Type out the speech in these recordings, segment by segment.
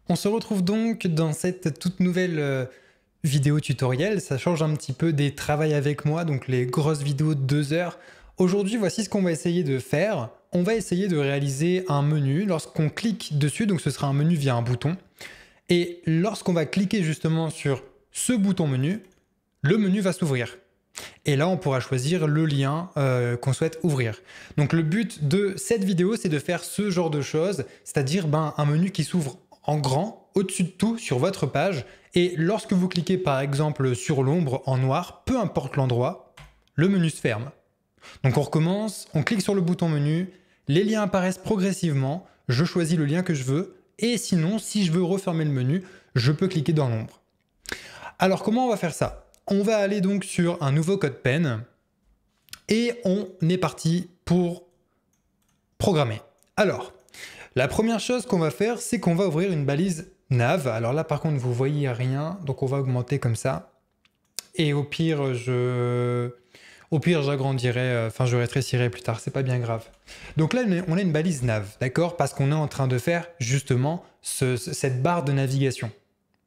On se retrouve donc dans cette toute nouvelle vidéo tutoriel. Ça change un petit peu des travails avec moi, donc les grosses vidéos de 2 heures. Aujourd'hui, voici ce qu'on va essayer de faire. On va essayer de réaliser un menu lorsqu'on clique dessus, donc ce sera un menu via un bouton. Et lorsqu'on va cliquer justement sur ce bouton menu, le menu va s'ouvrir. Et là, on pourra choisir le lien qu'on souhaite ouvrir. Donc le but de cette vidéo, c'est de faire ce genre de choses, c'est-à-dire un menu qui s'ouvre en grand, au-dessus de tout, sur votre page. Et lorsque vous cliquez par exemple sur l'ombre en noir, peu importe l'endroit, le menu se ferme. Donc on recommence, on clique sur le bouton menu, les liens apparaissent progressivement, je choisis le lien que je veux, et sinon, si je veux refermer le menu, je peux cliquer dans l'ombre. Alors comment on va faire ça ? On va aller donc sur un nouveau CodePen et on est parti pour programmer. Alors, la première chose qu'on va faire, c'est qu'on va ouvrir une balise nav. Alors là, par contre, vous voyez rien, donc on va augmenter comme ça. Et au pire, j'agrandirai, je rétrécirai plus tard, c'est pas bien grave. Donc là, on a une balise nav, d'accord ? Parce qu'on est en train de faire justement cette barre de navigation.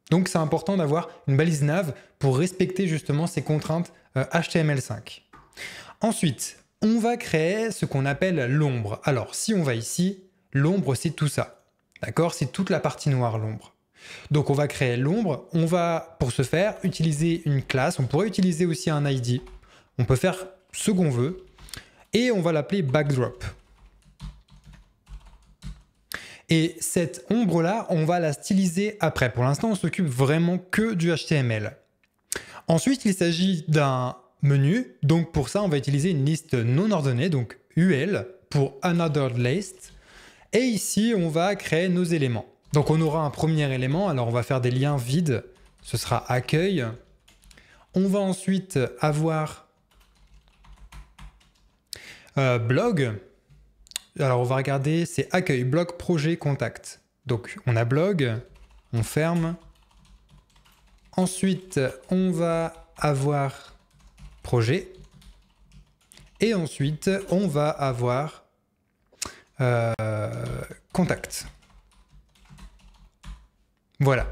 Donc c'est important d'avoir une balise nav pour respecter justement ces contraintes HTML5. Ensuite, on va créer ce qu'on appelle l'ombre. Alors si on va ici, l'ombre c'est tout ça. D'accord ? C'est toute la partie noire, l'ombre. Donc on va créer l'ombre. On va, pour ce faire, utiliser une classe. On pourrait utiliser aussi un ID. On peut faire ce qu'on veut. Et on va l'appeler backdrop. Et cette ombre-là, on va la styliser après. Pour l'instant, on s'occupe vraiment que du HTML. Ensuite, il s'agit d'un menu. Donc pour ça, on va utiliser une liste non ordonnée, donc UL pour Unordered List. Et ici, on va créer nos éléments. Donc on aura un premier élément. Alors on va faire des liens vides. Ce sera accueil. On va ensuite avoir blog. Alors on va regarder, c'est accueil, blog, projet, contact. Donc on a blog, on ferme. Ensuite, on va avoir projet. Et ensuite, on va avoir contact. Voilà.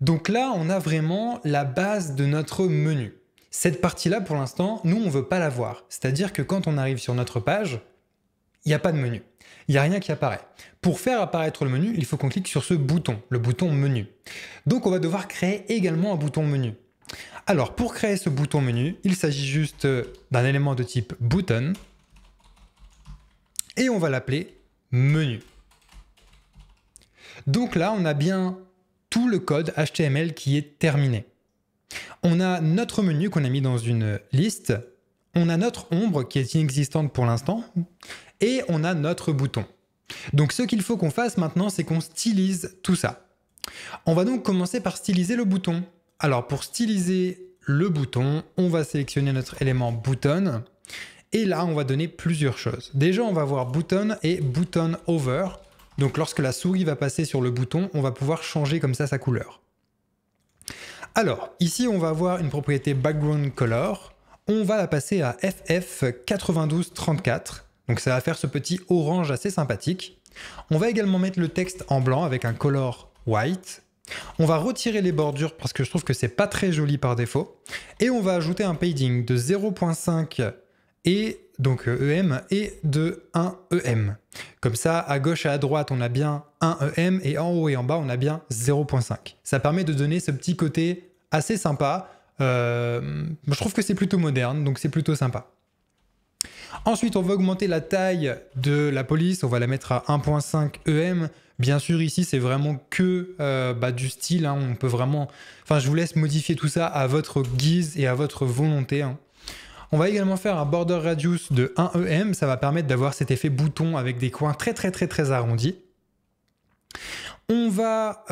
Donc là, on a vraiment la base de notre menu. Cette partie-là, pour l'instant, nous, on ne veut pas la voir. C'est-à-dire que quand on arrive sur notre page, il n'y a pas de menu. Il n'y a rien qui apparaît. Pour faire apparaître le menu, il faut qu'on clique sur ce bouton, le bouton menu. Donc on va devoir créer également un bouton menu. Alors pour créer ce bouton menu, il s'agit juste d'un élément de type button et on va l'appeler menu. Donc là, on a bien tout le code HTML qui est terminé. On a notre menu qu'on a mis dans une liste. On a notre ombre qui est inexistante pour l'instant. Et on a notre bouton. Donc ce qu'il faut qu'on fasse maintenant, c'est qu'on stylise tout ça. On va donc commencer par styliser le bouton. Alors pour styliser le bouton, on va sélectionner notre élément button. Et là, on va donner plusieurs choses. Déjà, on va avoir button et button over. Donc lorsque la souris va passer sur le bouton, on va pouvoir changer comme ça sa couleur. Alors, ici, on va avoir une propriété background color. On va la passer à FF9234. Donc ça va faire ce petit orange assez sympathique. On va également mettre le texte en blanc avec un color white. On va retirer les bordures parce que je trouve que c'est pas très joli par défaut. Et on va ajouter un padding de 0.5 et donc EM et de 1 EM. Comme ça, à gauche et à droite, on a bien 1 EM et en haut et en bas, on a bien 0.5. Ça permet de donner ce petit côté assez sympa. Je trouve que c'est plutôt moderne, donc c'est plutôt sympa. Ensuite, on va augmenter la taille de la police, on va la mettre à 1.5 EM. Bien sûr, ici, c'est vraiment que du style. Hein. On peut vraiment... Enfin, je vous laisse modifier tout ça à votre guise et à votre volonté. Hein. On va également faire un border radius de 1 EM. Ça va permettre d'avoir cet effet bouton avec des coins très arrondis. On va...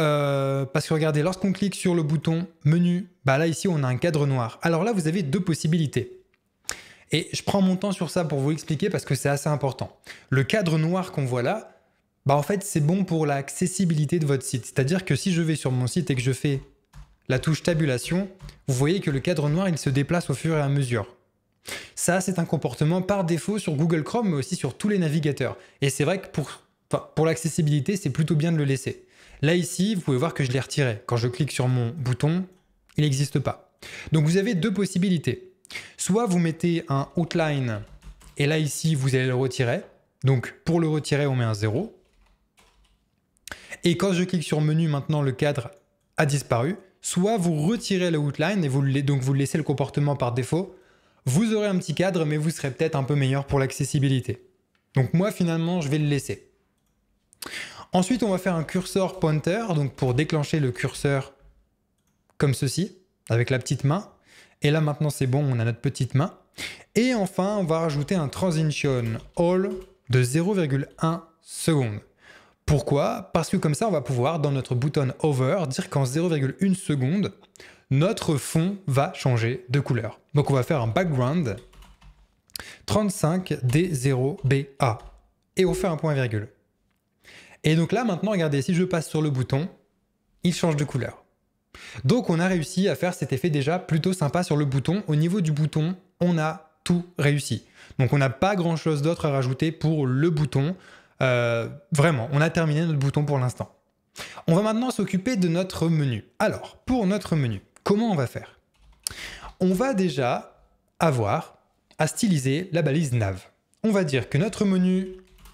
parce que regardez, lorsqu'on clique sur le bouton menu, là, ici, on a un cadre noir. Alors là, vous avez deux possibilités. Et je prends mon temps sur ça pour vous expliquer parce que c'est assez important. Le cadre noir qu'on voit là, en fait, c'est bon pour l'accessibilité de votre site. C'est-à-dire que si je vais sur mon site et que je fais la touche tabulation, vous voyez que le cadre noir, il se déplace au fur et à mesure. Ça, c'est un comportement par défaut sur Google Chrome, mais aussi sur tous les navigateurs. Et c'est vrai que pour l'accessibilité, c'est plutôt bien de le laisser. Là ici, vous pouvez voir que je l'ai retiré. Quand je clique sur mon bouton, il n'existe pas. Donc vous avez deux possibilités. Soit vous mettez un outline et là ici, vous allez le retirer. Donc pour le retirer, on met un 0. Et quand je clique sur menu, maintenant le cadre a disparu. Soit vous retirez le outline et donc vous laissez le comportement par défaut. Vous aurez un petit cadre, mais vous serez peut-être un peu meilleur pour l'accessibilité. Donc moi, finalement, je vais le laisser. Ensuite, on va faire un cursor pointer, donc pour déclencher le curseur comme ceci, avec la petite main. Et là, maintenant, c'est bon, on a notre petite main. Et enfin, on va rajouter un transition all de 0,1 seconde. Pourquoi? Parce que comme ça, on va pouvoir, dans notre bouton Over, dire qu'en 0,1 seconde, notre fond va changer de couleur. Donc on va faire un background 35D0BA. Et on fait un point virgule. Et donc là, maintenant, regardez, si je passe sur le bouton, il change de couleur. Donc on a réussi à faire cet effet déjà plutôt sympa sur le bouton. Au niveau du bouton, on a tout réussi. Donc on n'a pas grand-chose d'autre à rajouter pour le bouton. Vraiment, on a terminé notre bouton pour l'instant. On va maintenant s'occuper de notre menu. Alors, pour notre menu, comment on va faire? On va déjà avoir à styliser la balise nav. On va dire que notre menu,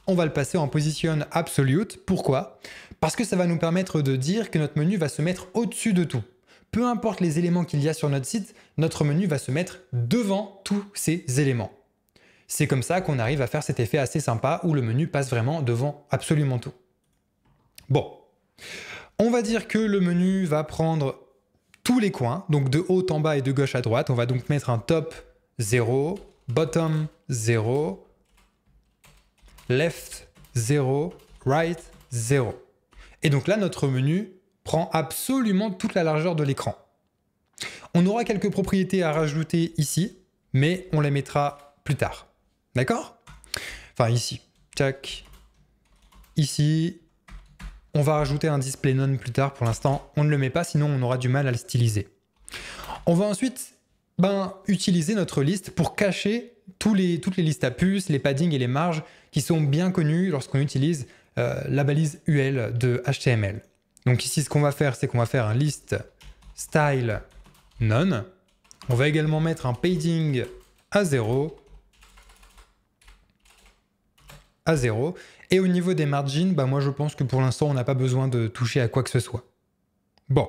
on va le passer en position absolute. Pourquoi? Parce que ça va nous permettre de dire que notre menu va se mettre au-dessus de tout. Peu importe les éléments qu'il y a sur notre site, notre menu va se mettre devant tous ces éléments. C'est comme ça qu'on arrive à faire cet effet assez sympa où le menu passe vraiment devant absolument tout. Bon, on va dire que le menu va prendre tous les coins, donc de haut en bas et de gauche à droite. On va donc mettre un top 0, bottom 0, left 0, right 0. Et donc là, notre menu prend absolument toute la largeur de l'écran. On aura quelques propriétés à rajouter ici, mais on les mettra plus tard. D'accord? Enfin, ici. Tac. Ici. On va rajouter un display none plus tard. Pour l'instant, on ne le met pas, sinon on aura du mal à le styliser. On va ensuite utiliser notre liste pour cacher toutes les listes à puces, les paddings et les marges qui sont bien connus lorsqu'on utilise la balise UL de HTML. Donc ici, ce qu'on va faire, c'est qu'on va faire un list style none. On va également mettre un padding à 0. Et au niveau des margins, moi je pense que pour l'instant on n'a pas besoin de toucher à quoi que ce soit. Bon.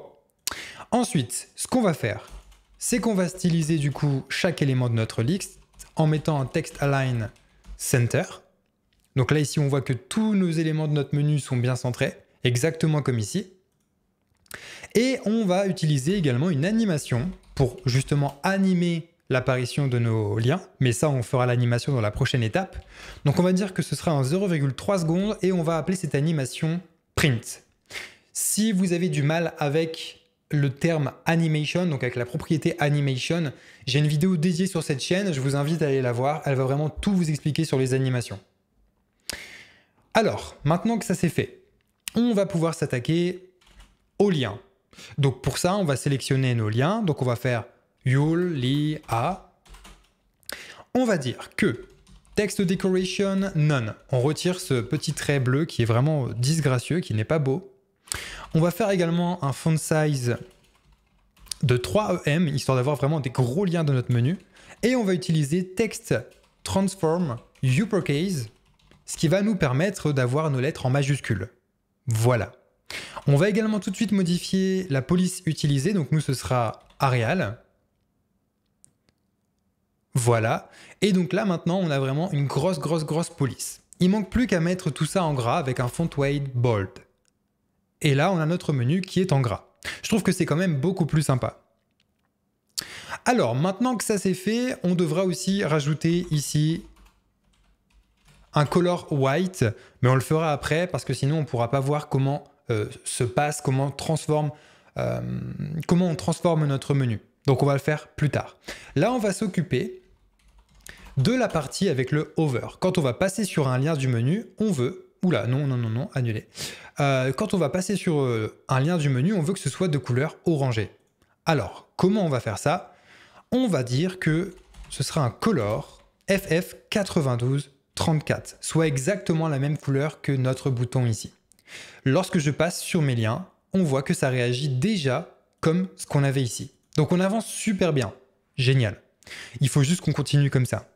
Ensuite, ce qu'on va faire, c'est qu'on va styliser du coup chaque élément de notre liste en mettant un text align center. Donc là ici on voit que tous nos éléments de notre menu sont bien centrés, exactement comme ici. Et on va utiliser également une animation pour justement animer l'apparition de nos liens, mais ça on fera l'animation dans la prochaine étape. Donc on va dire que ce sera en 0,3 secondes et on va appeler cette animation print. Si vous avez du mal avec le terme animation, donc avec la propriété animation, j'ai une vidéo dédiée sur cette chaîne, je vous invite à aller la voir, elle va vraiment tout vous expliquer sur les animations. Alors, maintenant que ça c'est fait, on va pouvoir s'attaquer aux liens. Donc pour ça, on va sélectionner nos liens, donc on va faire Yule, Li, A. On va dire que text decoration none. On retire ce petit trait bleu qui est vraiment disgracieux, qui n'est pas beau. On va faire également un font size de 3 EM, histoire d'avoir vraiment des gros liens dans notre menu. Et on va utiliser text transform uppercase, ce qui va nous permettre d'avoir nos lettres en majuscules. Voilà. On va également tout de suite modifier la police utilisée, donc nous ce sera Arial. Voilà. Et donc là, maintenant, on a vraiment une grosse police. Il manque plus qu'à mettre tout ça en gras avec un font weight bold. Et là, on a notre menu qui est en gras. Je trouve que c'est quand même beaucoup plus sympa. Alors, maintenant que ça c'est fait, on devra aussi rajouter ici un color white, mais on le fera après parce que sinon on ne pourra pas voir comment se passe, comment on transforme notre menu. Donc on va le faire plus tard. Là, on va s'occuper de la partie avec le hover. Quand on va passer sur un lien du menu, on veut... Oula, non, annulé. Quand on va passer sur un lien du menu, on veut que ce soit de couleur orangée. Alors, comment on va faire ça? On va dire que ce sera un color FF9234, soit exactement la même couleur que notre bouton ici. Lorsque je passe sur mes liens, on voit que ça réagit déjà comme ce qu'on avait ici. Donc on avance super bien. Génial. Il faut juste qu'on continue comme ça.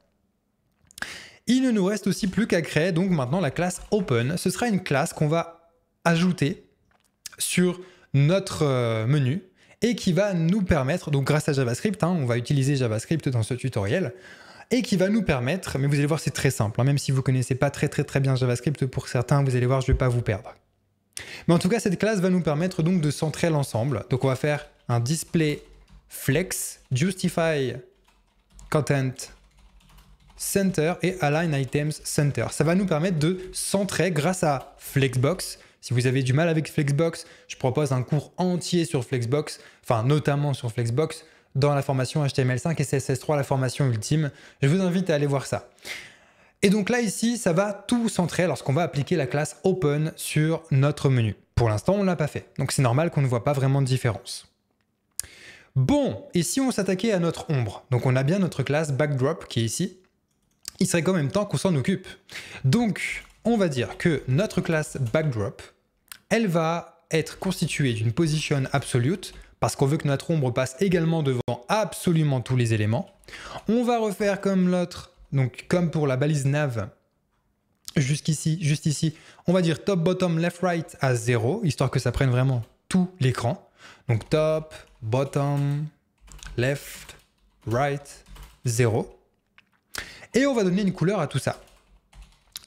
Il ne nous reste aussi plus qu'à créer donc maintenant la classe Open. Ce sera une classe qu'on va ajouter sur notre menu et qui va nous permettre, donc grâce à JavaScript, on va utiliser JavaScript dans ce tutoriel, et qui va nous permettre, mais vous allez voir c'est très simple, même si vous ne connaissez pas très bien JavaScript pour certains, vous allez voir je ne vais pas vous perdre. Mais en tout cas cette classe va nous permettre donc de centrer l'ensemble. Donc on va faire un display flex, justify content center et align items center. Ça va nous permettre de centrer grâce à Flexbox. Si vous avez du mal avec Flexbox, je propose un cours entier sur Flexbox, enfin notamment sur Flexbox, dans la formation HTML5 et CSS3, la formation ultime. Je vous invite à aller voir ça. Et donc là, ici, ça va tout centrer lorsqu'on va appliquer la classe Open sur notre menu. Pour l'instant, on ne l'a pas fait. Donc c'est normal qu'on ne voit pas vraiment de différence. Bon, et si on s'attaquait à notre ombre? Donc on a bien notre classe Backdrop qui est ici. Il serait quand même temps qu'on s'en occupe. Donc, on va dire que notre classe Backdrop, elle va être constituée d'une position absolute, parce qu'on veut que notre ombre passe également devant absolument tous les éléments. On va refaire comme l'autre, donc comme pour la balise nav, jusqu'ici, juste ici, on va dire top, bottom, left, right à 0, histoire que ça prenne vraiment tout l'écran. Donc top, bottom, left, right, 0. Et on va donner une couleur à tout ça.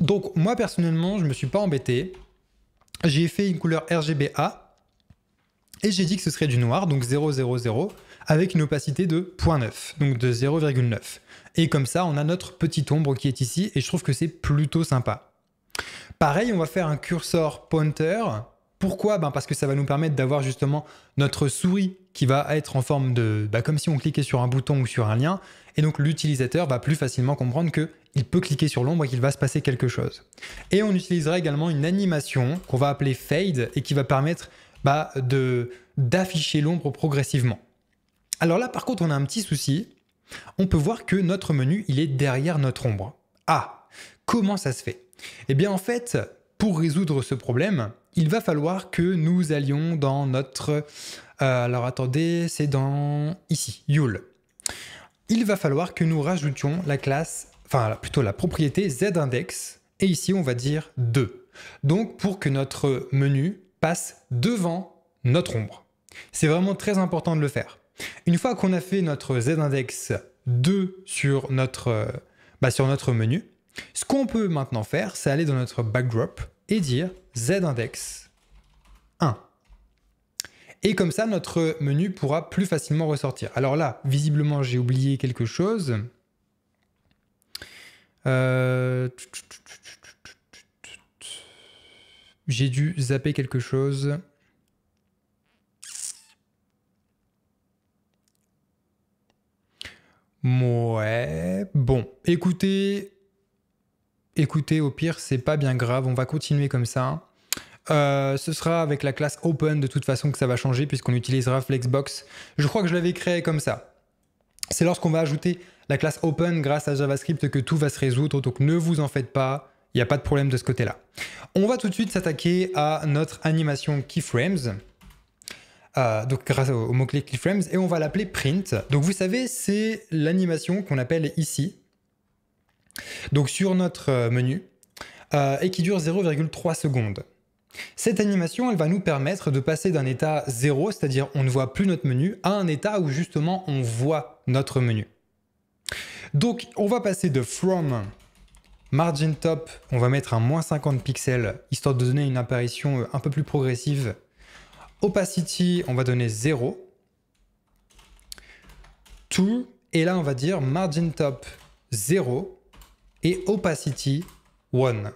Donc moi personnellement, je ne me suis pas embêté. J'ai fait une couleur RGBA et j'ai dit que ce serait du noir, donc 0,00, avec une opacité de 0,9, donc de 0,9. Et comme ça, on a notre petite ombre qui est ici et je trouve que c'est plutôt sympa. Pareil, on va faire un cursor pointer. Pourquoi? Parce que ça va nous permettre d'avoir justement notre souris qui va être en forme de... comme si on cliquait sur un bouton ou sur un lien. Et donc l'utilisateur va plus facilement comprendre qu'il peut cliquer sur l'ombre et qu'il va se passer quelque chose. Et on utilisera également une animation qu'on va appeler fade et qui va permettre d'afficher l'ombre progressivement. Alors là, par contre, on a un petit souci. On peut voir que notre menu, il est derrière notre ombre. Ah, comment ça se fait? Eh bien, en fait, pour résoudre ce problème, il va falloir que nous allions dans notre... alors attendez, c'est dans... ici, Yule. Il va falloir que nous rajoutions la classe, enfin plutôt la propriété zIndex, et ici on va dire 2. Donc pour que notre menu passe devant notre ombre. C'est vraiment très important de le faire. Une fois qu'on a fait notre zIndex 2 sur notre menu, ce qu'on peut maintenant faire, c'est aller dans notre backdrop et dire zIndex 1. Et comme ça, notre menu pourra plus facilement ressortir. Alors là, visiblement, j'ai oublié quelque chose. J'ai dû zapper quelque chose. Ouais, bon, écoutez, au pire, c'est pas bien grave, on va continuer comme ça. Ce sera avec la classe Open de toute façon que ça va changer puisqu'on utilisera Flexbox. Je crois que je l'avais créé comme ça. C'est lorsqu'on va ajouter la classe Open grâce à JavaScript que tout va se résoudre, donc ne vous en faites pas, il n'y a pas de problème de ce côté-là. On va tout de suite s'attaquer à notre animation Keyframes. Donc grâce au mot-clé Keyframes, et on va l'appeler Print. Donc vous savez, c'est l'animation qu'on appelle ici, donc sur notre menu, et qui dure 0,3 secondes. Cette animation, elle va nous permettre de passer d'un état 0, c'est-à-dire on ne voit plus notre menu, à un état où justement on voit notre menu. Donc on va passer de From Margin Top, on va mettre un moins 50 pixels, histoire de donner une apparition un peu plus progressive. Opacity, on va donner 0. To, et là on va dire Margin Top 0 et Opacity 1.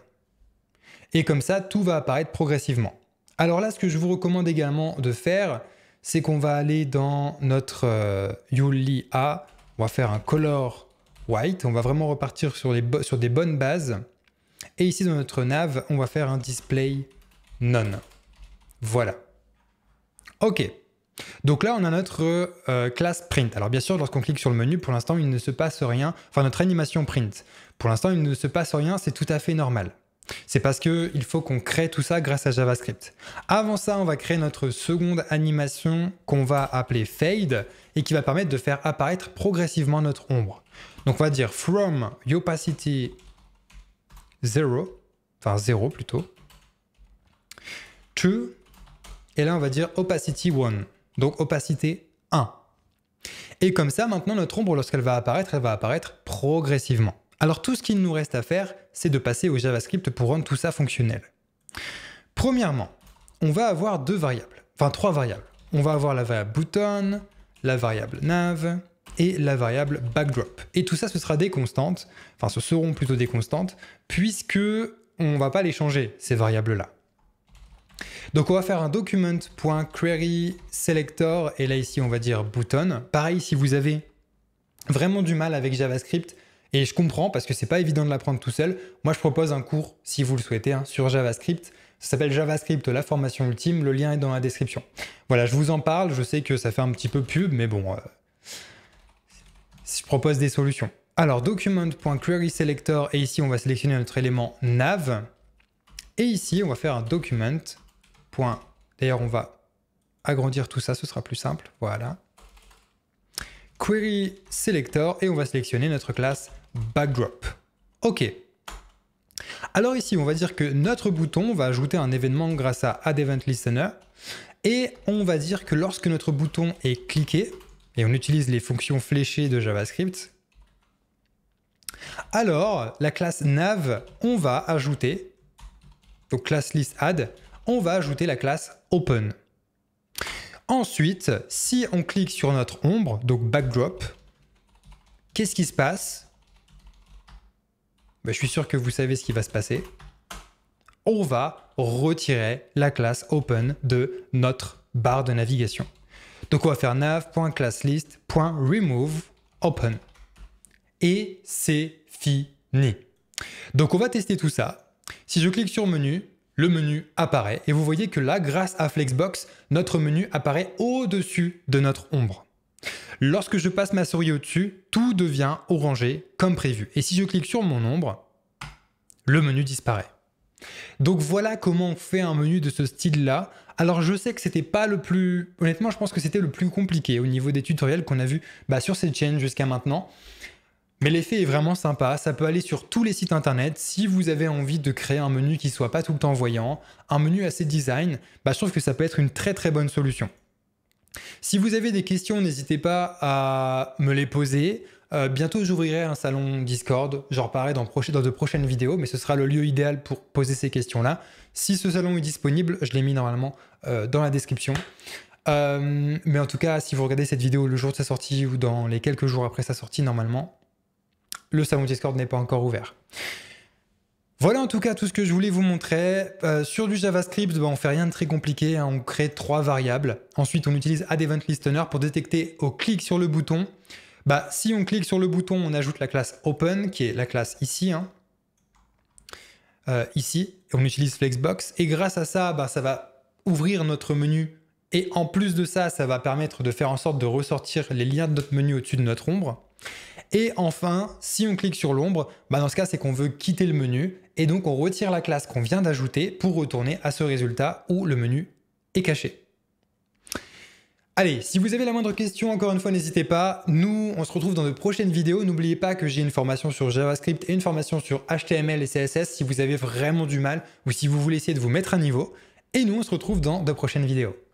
Et comme ça, tout va apparaître progressivement. Alors là, ce que je vous recommande également de faire, c'est qu'on va aller dans notre Yuli A, on va faire un color white, on va vraiment repartir sur des bonnes bases. Et ici, dans notre nav, on va faire un display none. Voilà. Ok. Donc là, on a notre classe print. Alors bien sûr, lorsqu'on clique sur le menu, pour l'instant, il ne se passe rien. Enfin, notre animation print. Pour l'instant, il ne se passe rien, c'est tout à fait normal. C'est parce qu'il faut qu'on crée tout ça grâce à JavaScript. Avant ça, on va créer notre seconde animation qu'on va appeler Fade et qui va permettre de faire apparaître progressivement notre ombre. Donc on va dire from opacity 0, enfin 0 plutôt, to, et là on va dire opacity 1, donc opacité 1. Et comme ça, maintenant, notre ombre, lorsqu'elle va apparaître, elle va apparaître progressivement. Alors tout ce qu'il nous reste à faire, c'est de passer au JavaScript pour rendre tout ça fonctionnel. Premièrement, on va avoir trois variables. On va avoir la variable button, la variable nav et la variable backdrop. Et tout ça, ce sera des constantes, enfin ce seront plutôt des constantes, puisque on ne va pas les changer, ces variables-là. Donc on va faire un document.query selector et là ici on va dire button. Pareil, si vous avez vraiment du mal avec JavaScript, et je comprends parce que c'est pas évident de l'apprendre tout seul, moi je propose un cours, si vous le souhaitez, sur JavaScript. Ça s'appelle JavaScript, la formation ultime, le lien est dans la description. Voilà, je vous en parle, je sais que ça fait un petit peu pub, mais bon, je propose des solutions. Alors document.query selector et ici on va sélectionner notre élément nav. Et ici on va faire un document. D'ailleurs, on va agrandir tout ça, ce sera plus simple. Voilà. Query selector et on va sélectionner notre classe backdrop. OK. Alors ici, on va dire que notre bouton va ajouter un événement grâce à addEventListener et on va dire que lorsque notre bouton est cliqué, et on utilise les fonctions fléchées de JavaScript, alors la classe nav, on va ajouter, donc classe listAdd, on va ajouter la classe open. Ensuite, si on clique sur notre ombre, donc backdrop, qu'est-ce qui se passe? Je suis sûr que vous savez ce qui va se passer. On va retirer la classe open de notre barre de navigation. Donc on va faire nav.classlist.remove open. Et c'est fini. Donc on va tester tout ça. Si je clique sur menu, le menu apparaît et vous voyez que là, grâce à Flexbox, notre menu apparaît au-dessus de notre ombre. Lorsque je passe ma souris au-dessus, tout devient orangé comme prévu. Et si je clique sur mon ombre, le menu disparaît. Donc voilà comment on fait un menu de ce style-là. Alors je sais que c'était pas le plus... Honnêtement, je pense que c'était le plus compliqué au niveau des tutoriels qu'on a vus sur cette chaîne jusqu'à maintenant. Mais l'effet est vraiment sympa, ça peut aller sur tous les sites internet. Si vous avez envie de créer un menu qui soit pas tout le temps voyant, un menu assez design, je trouve que ça peut être une très très bonne solution. Si vous avez des questions, n'hésitez pas à me les poser. Bientôt j'ouvrirai un salon Discord, j'en reparlerai dans de prochaines vidéos, mais ce sera le lieu idéal pour poser ces questions-là. Si ce salon est disponible, je l'ai mis normalement dans la description. Mais en tout cas, si vous regardez cette vidéo le jour de sa sortie ou dans les quelques jours après sa sortie, normalement, le salon Discord n'est pas encore ouvert. Voilà en tout cas tout ce que je voulais vous montrer. Sur du JavaScript, on fait rien de très compliqué, hein. On crée 3 variables. Ensuite, on utilise addEventListener pour détecter au clic sur le bouton. Si on clique sur le bouton, on ajoute la classe open, qui est la classe ici. Hein. Ici, on utilise Flexbox. Et grâce à ça, ça va ouvrir notre menu. Et en plus de ça, ça va permettre de faire en sorte de ressortir les liens de notre menu au-dessus de notre ombre. Et enfin, si on clique sur l'ombre, dans ce cas, c'est qu'on veut quitter le menu. Et donc, on retire la classe qu'on vient d'ajouter pour retourner à ce résultat où le menu est caché. Allez, si vous avez la moindre question, encore une fois, n'hésitez pas. Nous, on se retrouve dans de prochaines vidéos. N'oubliez pas que j'ai une formation sur JavaScript et une formation sur HTML et CSS si vous avez vraiment du mal ou si vous voulez essayer de vous mettre à niveau. Et nous, on se retrouve dans de prochaines vidéos.